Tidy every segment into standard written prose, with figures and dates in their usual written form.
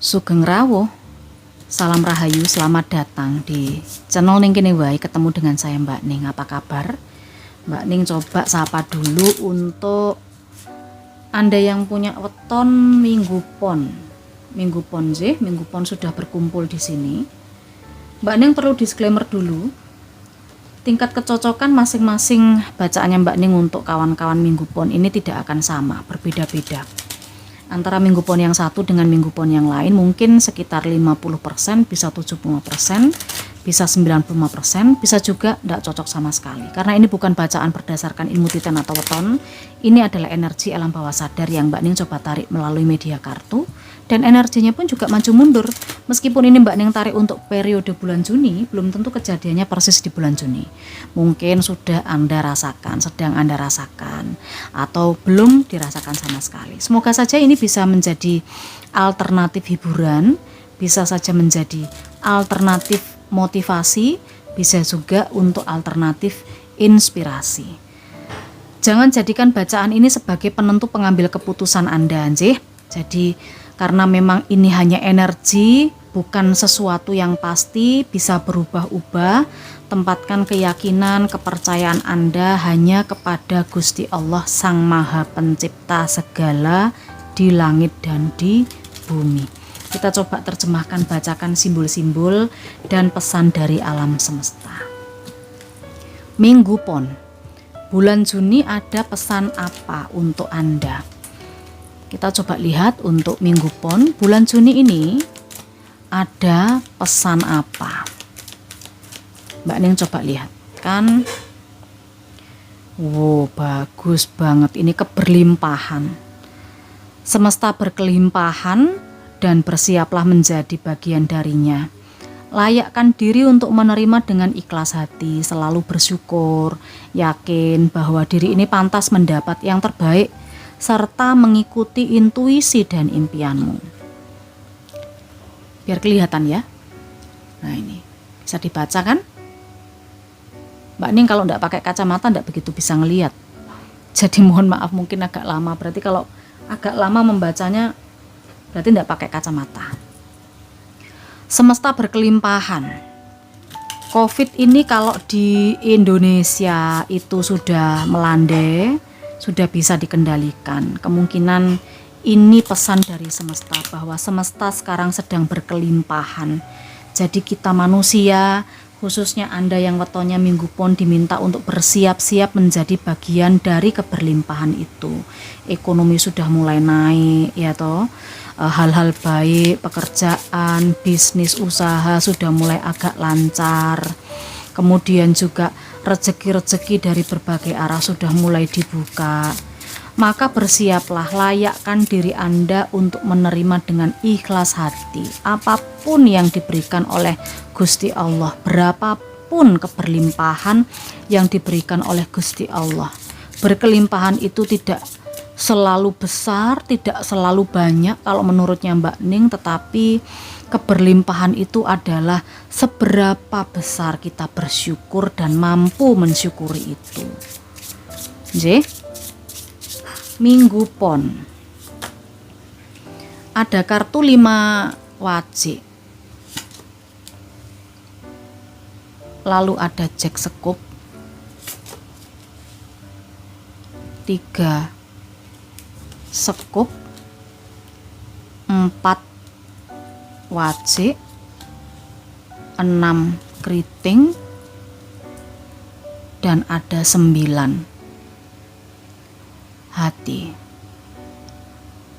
Sugeng rawuh, salam rahayu, selamat datang di channel Ning Kene Wae. Ketemu dengan saya Mbak Ning. Apa kabar? Mbak Ning coba sapa dulu untuk Anda yang punya weton Minggu Pon. Minggu Pon sudah berkumpul di sini. Mbak Ning perlu disclaimer dulu. Tingkat kecocokan masing-masing bacaannya Mbak Ning untuk kawan-kawan Minggu Pon ini tidak akan sama, berbeda-beda. Antara Minggu Pon yang satu dengan Minggu Pon yang lain mungkin sekitar 50%, bisa 75%, bisa 95%, bisa juga tidak cocok sama sekali. Karena ini bukan bacaan berdasarkan ilmu titen atau weton, ini adalah energi alam bawah sadar yang Mbak Ning coba tarik melalui media kartu, dan energinya pun juga maju mundur. Meskipun ini Mbak Ning tarik untuk periode bulan Juni, belum tentu kejadiannya persis di bulan Juni. Mungkin sudah Anda rasakan, sedang Anda rasakan, atau belum dirasakan sama sekali. Semoga saja ini bisa menjadi alternatif hiburan, bisa saja menjadi alternatif motivasi, bisa juga untuk alternatif inspirasi. Jangan jadikan bacaan ini sebagai penentu pengambil keputusan Anda, anjih. Jadi karena memang ini hanya energi, bukan sesuatu yang pasti, bisa berubah-ubah. Tempatkan keyakinan, kepercayaan Anda hanya kepada Gusti Allah Sang Maha Pencipta segala di langit dan di bumi. Kita coba terjemahkan, bacakan simbol-simbol dan pesan dari alam semesta. Minggu Pon, bulan Juni ada pesan apa untuk Anda? Kita coba lihat untuk Minggu Pon bulan Juni ini ada pesan apa. Mbak Ning coba lihat kan. Wow, bagus banget, ini keberlimpahan. Semesta berkelimpahan dan bersiaplah menjadi bagian darinya. Layakkan diri untuk menerima dengan ikhlas hati, selalu bersyukur, yakin bahwa diri ini pantas mendapat yang terbaik, serta mengikuti intuisi dan impianmu. Biar kelihatan ya. Nah ini, bisa dibaca kan? Mbak Ning kalau enggak pakai kacamata enggak begitu bisa ngelihat. Jadi mohon maaf mungkin agak lama, berarti kalau agak lama membacanya berarti enggak pakai kacamata. Semesta berkelimpahan. Covid ini kalau di Indonesia itu sudah melandai, sudah bisa dikendalikan. Kemungkinan ini pesan dari semesta bahwa semesta sekarang sedang berkelimpahan. Jadi kita manusia, khususnya Anda yang wetonnya Minggu Pon, diminta untuk bersiap-siap menjadi bagian dari keberlimpahan itu. Ekonomi sudah mulai naik ya toh. Hal-hal baik, pekerjaan, bisnis, usaha sudah mulai agak lancar. Kemudian juga rezeki-rezeki dari berbagai arah sudah mulai dibuka. Maka bersiaplah, layakkan diri Anda untuk menerima dengan ikhlas hati apapun yang diberikan oleh Gusti Allah, berapapun keberlimpahan yang diberikan oleh Gusti Allah. Berkelimpahan itu tidak selalu besar, tidak selalu banyak kalau menurutnya Mbak Ning, tetapi keberlimpahan itu adalah seberapa besar kita bersyukur dan mampu mensyukuri itu. Nggih. Minggu Pon. Ada kartu 5 wajik. Lalu ada Jack Sekup. 3 Sekup. 4 wajik. 6 keriting. Dan ada 9 hati.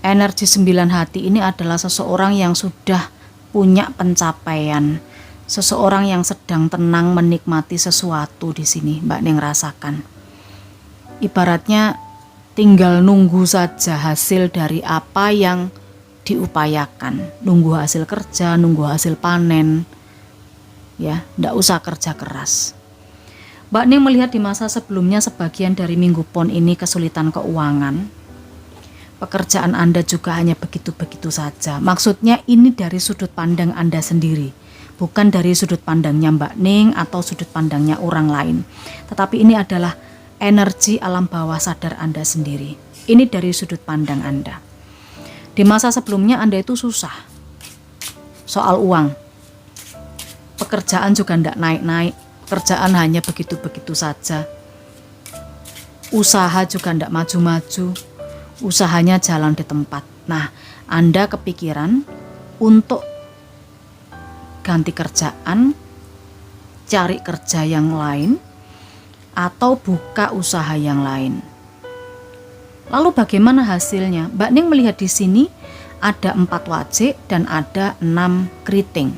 Energi 9 hati ini adalah seseorang yang sudah punya pencapaian, seseorang yang sedang tenang menikmati sesuatu di sini. Mbak Ning rasakan. Ibaratnya tinggal nunggu saja hasil dari apa yang diupayakan, nunggu hasil kerja, nunggu hasil panen. Ya, ndak usah kerja keras. Mbak Ning melihat di masa sebelumnya sebagian dari Minggu Pon ini kesulitan keuangan. Pekerjaan Anda juga hanya begitu-begitu saja. Maksudnya ini dari sudut pandang Anda sendiri, bukan dari sudut pandangnya Mbak Ning atau sudut pandangnya orang lain. Tetapi ini adalah energi alam bawah sadar Anda sendiri. Ini dari sudut pandang Anda. Di masa sebelumnya Anda itu susah. soal uang. Pekerjaan juga ndak naik-naik, pekerjaan hanya begitu-begitu saja. Usaha juga ndak maju-maju, usahanya jalan di tempat. Nah, Anda kepikiran untuk ganti kerjaan, cari kerja yang lain, atau buka usaha yang lain. Lalu bagaimana hasilnya? Mbak Ning melihat di sini ada 4 wajik dan ada 6 keriting.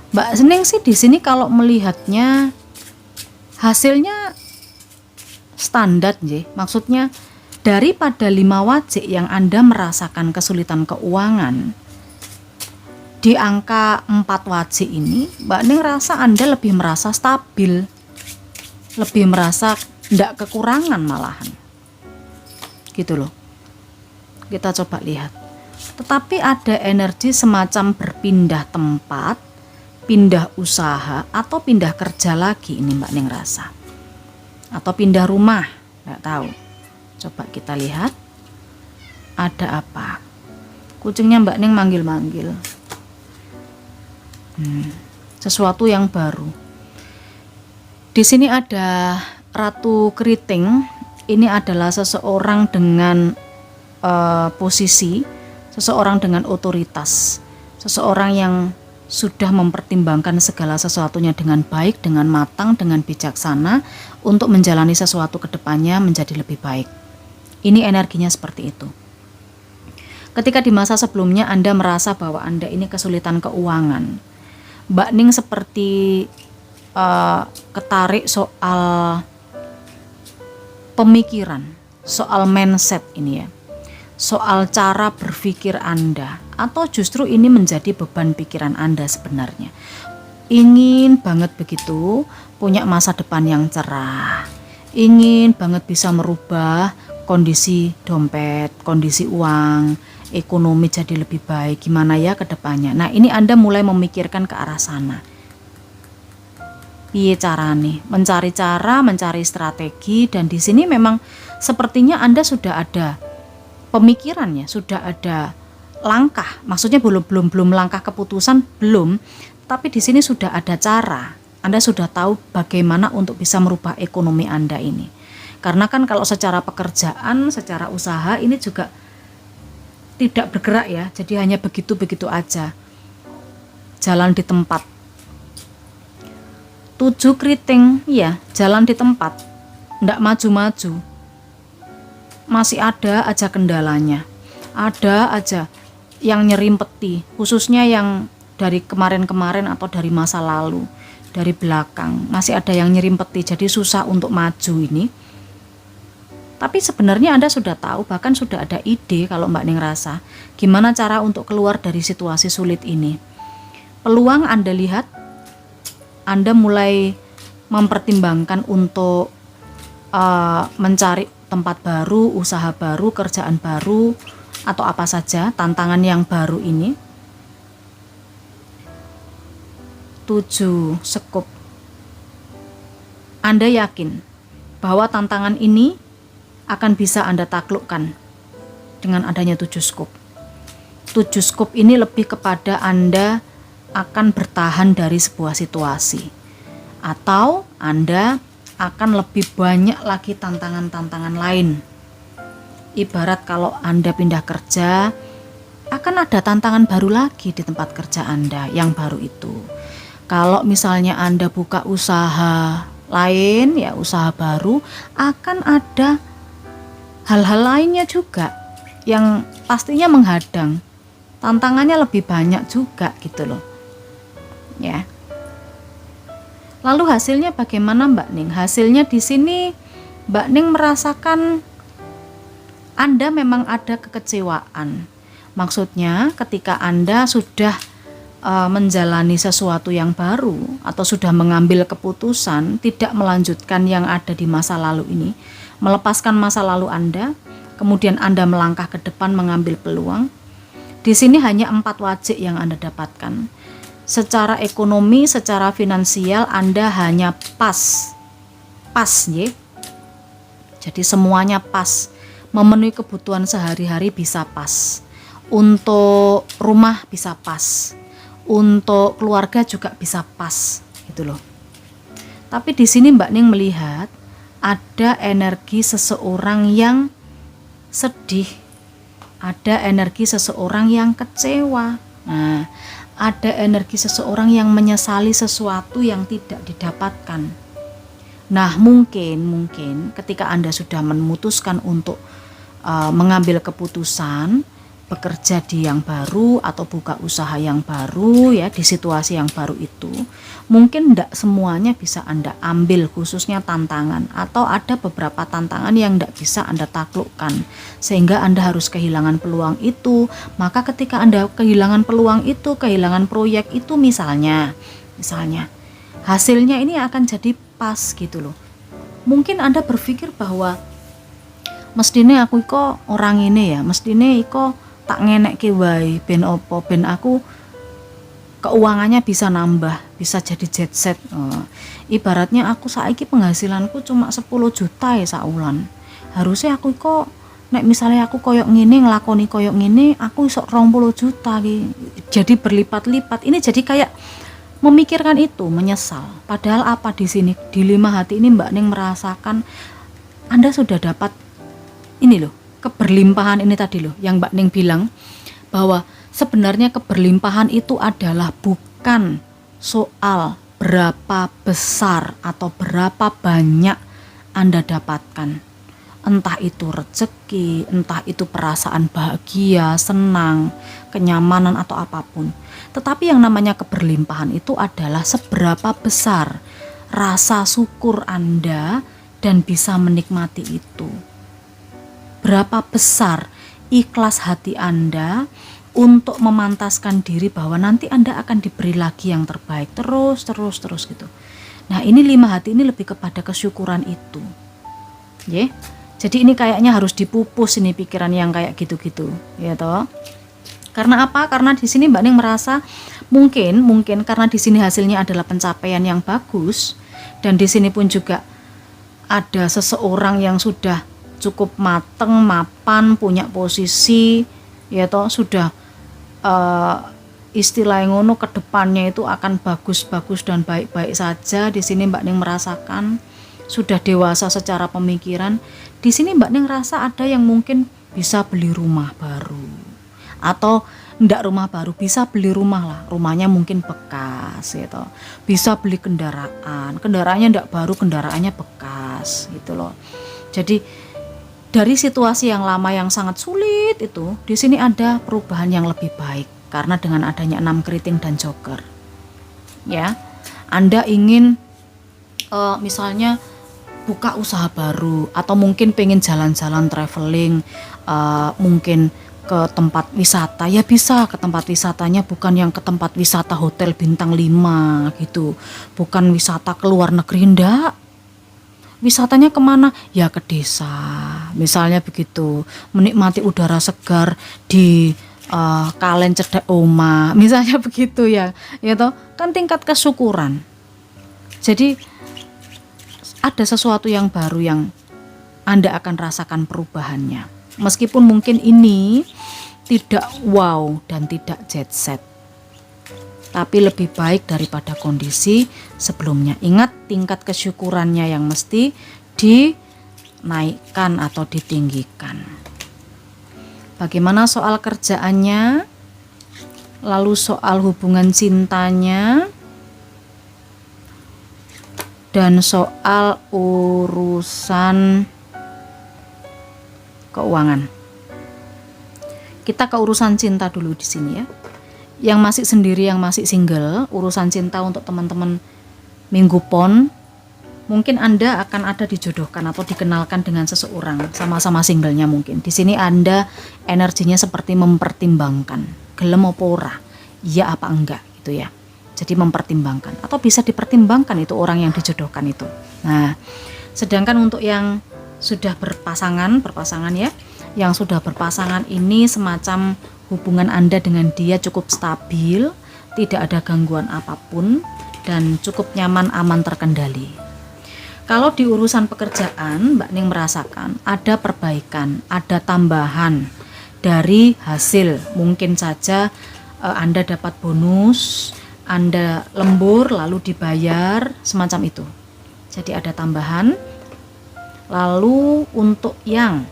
Mbak Ning sih di sini kalau melihatnya hasilnya standar nggih. Maksudnya daripada 5 wajik yang Anda merasakan kesulitan keuangan, di angka 4 wajik ini Mbak Ning rasa Anda lebih merasa stabil, lebih merasa ndak kekurangan malahan gitu loh. Kita coba lihat. Tetapi ada energi semacam berpindah tempat, pindah usaha, atau pindah kerja lagi ini Mbak Ning rasa, atau pindah rumah, nggak tahu. Coba kita lihat ada apa. Kucingnya Mbak Ning manggil-manggil. Sesuatu yang baru. Di sini ada Ratu Keriting. Ini adalah seseorang dengan posisi, seseorang dengan otoritas, seseorang yang sudah mempertimbangkan segala sesuatunya dengan baik, dengan matang, dengan bijaksana untuk menjalani sesuatu ke depannya menjadi lebih baik. Ini energinya seperti itu. Ketika di masa sebelumnya Anda merasa bahwa Anda ini kesulitan keuangan, Mbak Ning seperti ketarik soal pemikiran, soal mindset ini ya, soal cara berpikir Anda, atau justru ini menjadi beban pikiran Anda sebenarnya. Ingin banget begitu, punya masa depan yang cerah, ingin banget bisa merubah kondisi dompet, kondisi uang, ekonomi jadi lebih baik, gimana ya ke depannya. Nah ini Anda mulai memikirkan ke arah sana. Piye carane, mencari cara, mencari strategi, dan di sini memang sepertinya Anda sudah ada pemikirannya, sudah ada langkah. Maksudnya belum langkah keputusan belum, tapi di sini sudah ada cara. Anda sudah tahu bagaimana untuk bisa merubah ekonomi Anda ini. Karena kan kalau secara pekerjaan, secara usaha ini juga tidak bergerak ya, jadi hanya begitu-begitu aja. Jalan di tempat. 7 keriting, ya jalan di tempat, ndak maju-maju, masih ada aja kendalanya, ada aja yang nyerimpeti, khususnya yang dari kemarin-kemarin atau dari masa lalu, dari belakang, masih ada yang nyerimpeti, jadi susah untuk maju ini. Tapi sebenarnya Anda sudah tahu, bahkan sudah ada ide kalau Mbak Ning rasa, gimana cara untuk keluar dari situasi sulit ini. Peluang Anda lihat, Anda mulai mempertimbangkan untuk mencari tempat baru, usaha baru, kerjaan baru, atau apa saja tantangan yang baru ini. 7 sekup. Anda yakin bahwa tantangan ini akan bisa Anda taklukkan dengan adanya 7 sekup. 7 sekup ini lebih kepada Anda akan bertahan dari sebuah situasi, atau Anda akan lebih banyak lagi tantangan-tantangan lain. Ibarat kalau Anda pindah kerja, akan ada tantangan baru lagi di tempat kerja Anda yang baru itu. Kalau misalnya Anda buka usaha lain, ya usaha baru, akan ada hal-hal lainnya juga yang pastinya menghadang. Tantangannya lebih banyak juga gitu loh. Ya. Lalu hasilnya bagaimana Mbak Ning? Hasilnya di sini Mbak Ning merasakan Anda memang ada kekecewaan. Maksudnya ketika Anda sudah menjalani sesuatu yang baru atau sudah mengambil keputusan tidak melanjutkan yang ada di masa lalu ini, melepaskan masa lalu Anda, kemudian Anda melangkah ke depan mengambil peluang. Di sini hanya 4 wajik yang Anda dapatkan. Secara ekonomi, secara finansial Anda hanya pas ya. Jadi semuanya pas, memenuhi kebutuhan sehari-hari bisa pas, untuk rumah bisa pas, untuk keluarga juga bisa pas gitu loh. Tapi di sini Mbak Ning melihat ada energi seseorang yang sedih, ada energi seseorang yang kecewa. Nah, ada energi seseorang yang menyesali sesuatu yang tidak didapatkan. Nah, mungkin ketika Anda sudah memutuskan untuk mengambil keputusan bekerja di yang baru atau buka usaha yang baru ya, di situasi yang baru itu, mungkin tidak semuanya bisa Anda ambil, khususnya tantangan, atau ada beberapa tantangan yang tidak bisa Anda taklukkan sehingga Anda harus kehilangan peluang itu. Maka ketika Anda kehilangan peluang itu, kehilangan proyek itu, misalnya hasilnya ini akan jadi pas gitu loh. Mungkin Anda berpikir bahwa mestine aku iko orang ini ya, mestine iko tak ngenekke wae ben opo, ben aku keuangannya bisa nambah, bisa jadi jet set. Ibaratnya aku saiki penghasilanku cuma 10 juta ya saulan. Harusnya aku kok nek misalnya aku koyok ngene, nglakoni koyok ngene, aku iso 20 juta ki. Jadi berlipat-lipat. Ini jadi kayak memikirkan itu, menyesal. Padahal apa di sini di 5 hati ini Mbak Ning merasakan Anda sudah dapat ini loh, keberlimpahan ini tadi loh yang Mbak Ning bilang bahwa sebenarnya keberlimpahan itu adalah bukan soal berapa besar atau berapa banyak Anda dapatkan, entah itu rezeki, entah itu perasaan bahagia, senang, kenyamanan atau apapun. Tetapi yang namanya keberlimpahan itu adalah seberapa besar rasa syukur Anda dan bisa menikmati itu. Berapa besar ikhlas hati Anda untuk memantaskan diri bahwa nanti Anda akan diberi lagi yang terbaik, terus gitu. Nah, ini 5 hati ini lebih kepada kesyukuran itu. Ya. Jadi ini kayaknya harus dipupus ini pikiran yang kayak gitu-gitu, ya toh. Karena apa? Karena di sini Mbak Ning merasa mungkin karena di sini hasilnya adalah pencapaian yang bagus, dan di sini pun juga ada seseorang yang sudah cukup mateng, mapan, punya posisi, ya toh, sudah istilahnya ngono, ke depannya itu akan bagus-bagus dan baik-baik saja. Di sini Mbak Ning merasakan sudah dewasa secara pemikiran. Di sini Mbak Ning rasa ada yang mungkin bisa beli rumah baru, atau ndak rumah baru, bisa beli rumah lah, rumahnya mungkin bekas gitu. Bisa beli kendaraannya ndak baru, kendaraannya bekas gitu loh. Jadi dari situasi yang lama yang sangat sulit itu, di sini ada perubahan yang lebih baik karena dengan adanya 6 keriting dan joker. Ya, Anda ingin misalnya buka usaha baru, atau mungkin pengen jalan-jalan traveling, mungkin ke tempat wisata, ya bisa ke tempat wisatanya bukan yang ke tempat wisata hotel bintang 5 gitu, bukan wisata ke luar negeri, ndak. Wisatanya kemana? Ya ke desa, misalnya begitu, menikmati udara segar di kalen cedek oma, misalnya begitu ya, toh, kan tingkat kesyukuran. Jadi ada sesuatu yang baru yang Anda akan rasakan perubahannya, meskipun mungkin ini tidak wow dan tidak jet set, tapi lebih baik daripada kondisi sebelumnya. Ingat, tingkat kesyukurannya yang mesti dinaikkan atau ditinggikan. Bagaimana soal kerjaannya? Lalu soal hubungan cintanya? Dan soal urusan keuangan. Kita ke urusan cinta dulu di sini ya. Yang masih sendiri, yang masih single, urusan cinta untuk teman-teman minggu pon, mungkin Anda akan ada dijodohkan atau dikenalkan dengan seseorang, sama-sama singlenya mungkin. Di sini Anda energinya seperti mempertimbangkan, gelem apa ora, iya apa enggak gitu ya. Jadi mempertimbangkan, atau bisa dipertimbangkan itu orang yang dijodohkan itu. Nah, sedangkan untuk yang sudah berpasangan ya, yang sudah berpasangan ini semacam hubungan Anda dengan dia cukup stabil, tidak ada gangguan apapun, dan cukup nyaman, aman, terkendali. Kalau di urusan pekerjaan, Mbak Ning merasakan ada perbaikan, ada tambahan dari hasil. Mungkin saja Anda dapat bonus, Anda lembur lalu dibayar, semacam itu. Jadi ada tambahan. Lalu untuk yang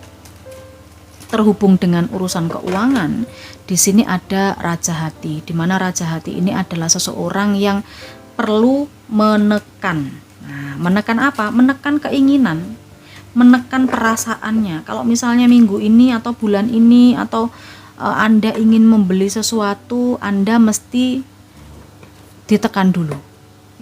terhubung dengan urusan keuangan, di sini ada Raja Hati, di mana Raja Hati ini adalah seseorang yang perlu menekan. Nah, menekan apa? Menekan keinginan, menekan perasaannya. Kalau misalnya minggu ini atau bulan ini atau Anda ingin membeli sesuatu, Anda mesti ditekan dulu,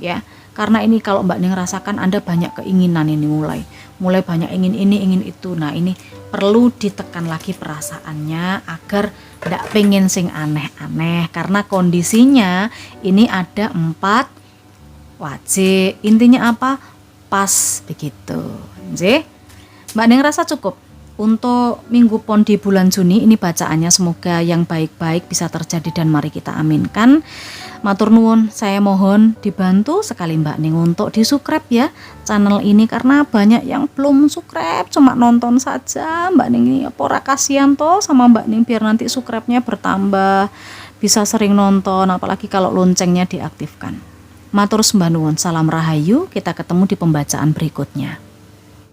ya. Karena ini kalau Mbak Ning rasakan Anda banyak keinginan ini mulai banyak ingin ini, ingin itu. Nah, ini perlu ditekan lagi perasaannya agar tidak pengen sing aneh-aneh, karena kondisinya ini ada 4 wajib. Intinya apa? Pas begitu. Nggih. Mbak Ning rasa cukup untuk minggu pon di bulan Juni ini bacaannya, semoga yang baik-baik bisa terjadi dan mari kita aminkan. Matur nuwun, saya mohon dibantu sekali Mbak Ning untuk di-subscribe ya channel ini, karena banyak yang belum subscribe, cuma nonton saja. Mbak Ning ini apa ora kasihan toh sama Mbak Ning, biar nanti subscribe-nya bertambah, bisa sering nonton, apalagi kalau loncengnya diaktifkan. Matur sembah nuwun, salam rahayu, kita ketemu di pembacaan berikutnya.